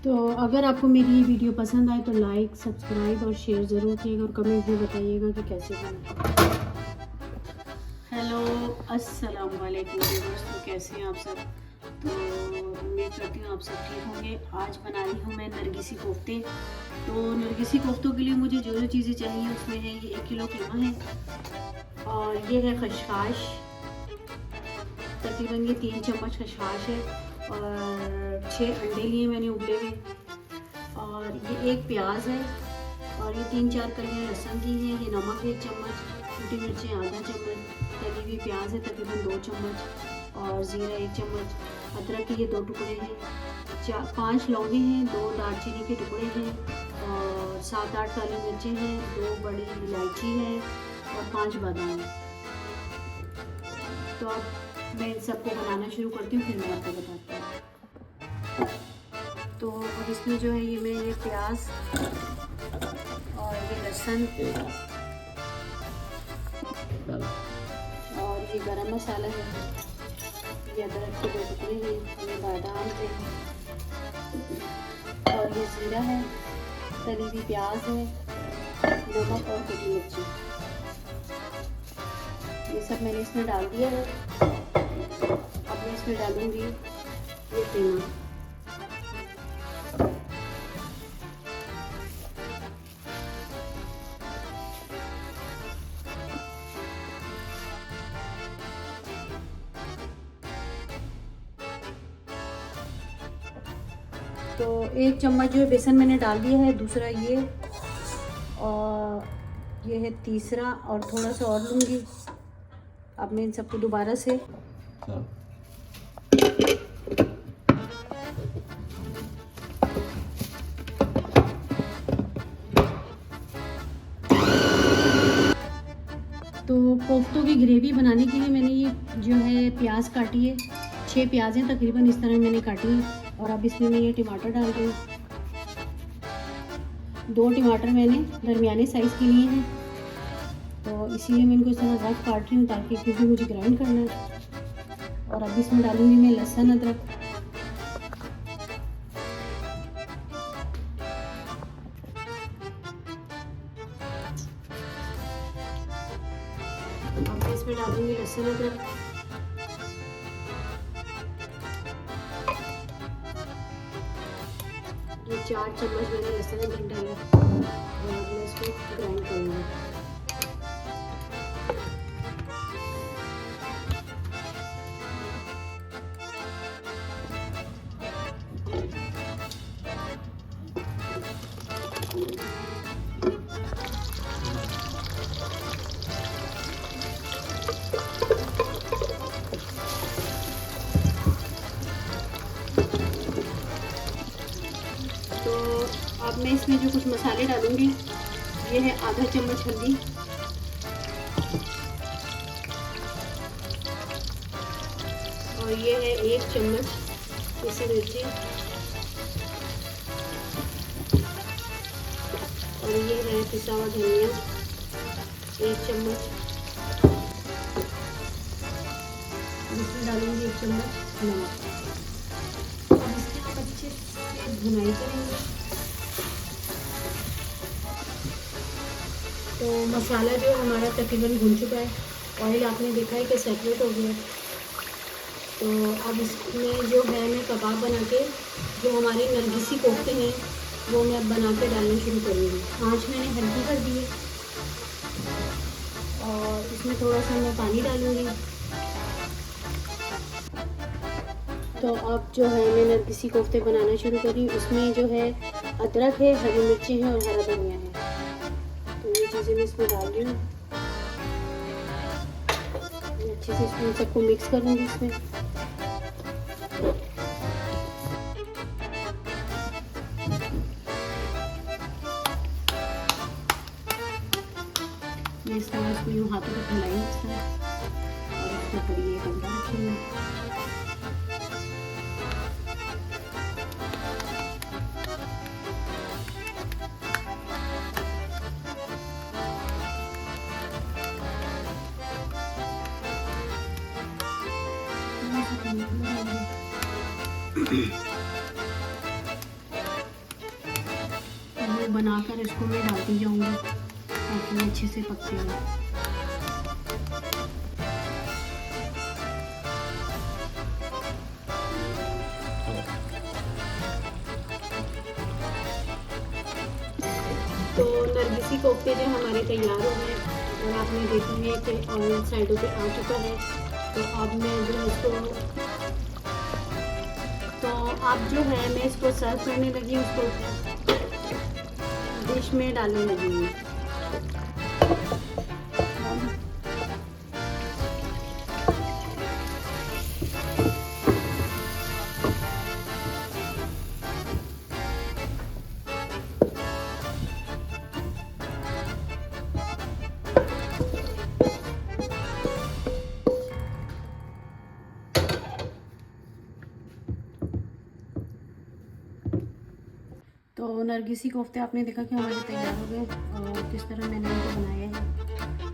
तो अगर आपको मेरी ये वीडियो पसंद आए तो लाइक, सब्सक्राइब और शेयर ज़रूर कीजिएगा और कमेंट में बताइएगा कि कैसे बने। हेलो, अस्सलाम वालेकुम दोस्तों, कैसे हैं आप सब। तो उम्मीद करती हूँ आप सब ठीक होंगे। आज बना रही हूँ मैं नरगिसी कोफ्ते। तो नरगिसी कोफ्तों के लिए मुझे जो जो चीज़ें चाहिए उसमें है ये 1 किलो कीमा है और ये है खशखाश, तकरीबन ये 3 चम्मच खशखाश है और 6 अंडे लिए मैंने उबले हुए और ये 1 प्याज है और ये 3-4 कलियाँ लहसुन की हैं। ये नमक है 1 चम्मच, छोटी मिर्चें आधा चम्मच, तली हुई प्याज है तकरीबन 2 चम्मच और ज़ीरा 1 चम्मच, अदरक के ये 2 टुकड़े हैं, 5 लौंगे हैं, 2 दालचीनी के टुकड़े हैं और 7-8 काली मिर्चें हैं, 2 बड़ी इलायची है और 5 बादाम। तो अब मैं इन सबको बनाना शुरू करती हूँ, फिर मैं आपको बताती हूँ। तो अब इसमें जो है ये प्याज और ये लहसुन और ये गरम मसाला है, ये अदरक के 2 टुकड़े हैं, ये बादाम है और ये ज़ीरा है, तली हुई प्याज है, नमक और कटी मिर्ची, ये सब मैंने इसमें डाल दिया है। अब मैं इसमें डालूंगी ये कीमा। तो 1 चम्मच जो है बेसन मैंने डाल दिया है, दूसरा ये और ये है तीसरा और थोड़ा सा और लूँगी। अब मैं इन सबको दोबारा से तो कोफ्तों की ग्रेवी बनाने के लिए मैंने ये जो है प्याज काटी है, 6 प्याज हैं तकरीबन इस तरह मैंने काटी है और अब इसमें मैं ये टमाटर डाल रही हूँ। 2 टमाटर मैंने दरमियाने साइज़ के लिए हैं, तो इसीलिए मैं इनको इस तरह रफ काट रही हूँ ताकि क्योंकि मुझे ग्राइंड करना है। और अब इसमें डालूंगी मैं लहसुन अदरक, अब मैं इसमें डालूंगी लहसुन अदरक, ये 4 चम्मच मैंने लहसुन अदरक डाला और मैं इसको ग्राइंड करूँगी। तो अब मैं इसमें जो कुछ मसाले डालूंगी, ये है आधा चम्मच हल्दी, और ये है 1 चम्मच पिसी मिर्ची, और ये है पिसा हुआ धनिया 1 चम्मच, इसमें डालूंगी 1 चम्मच नमक। अब इसकी आप अच्छे से भुनाई करेंगे। तो मसाला जो हमारा तकरीबन भुन चुका है, ऑयल आपने देखा है कि सेपरेट हो गया। तो अब इसमें जो है मैं कबाब बना के जो हमारे नरगिसी कोफ्ते हैं वो मैं अब बना के डालना शुरू करूँगी। आँच मैंने हल्की कर दी है और इसमें थोड़ा सा मैं पानी डालूँगी। तो अब जो है मैं नरगिसी कोफ्ते बनाना शुरू करी। उसमें जो है अदरक है, हरी मिर्ची है और हरा धनिया है। तो ये चीज़ें मैं इसमें डाल रही हूँ, अच्छे से इसमें सबको मिक्स करूँगी। इसमें मैं इस तरह इसको यूँ हाथों में फैलाऊंगी इस तरह और इसके ऊपर ये अंडा रखूँगी। बनाकर इसको मैं डालती जाऊंगी ताकि ये अच्छे से पकते हैं। तो नरगिसी कोफ्ते जो हमारे तैयार हो गए और आपने देखेंगे कि ऑयल साइडों पे आ चुका है। तो अब मैं जो इसको मैं इसको सर्व करने लगी हूँ, उसको डिश में डालने लगी हूँ। तो नरगिसी कोफ्ते आपने देखा कि हमारे तैयार हो गए और किस तरह मैंने इनको बनाया है।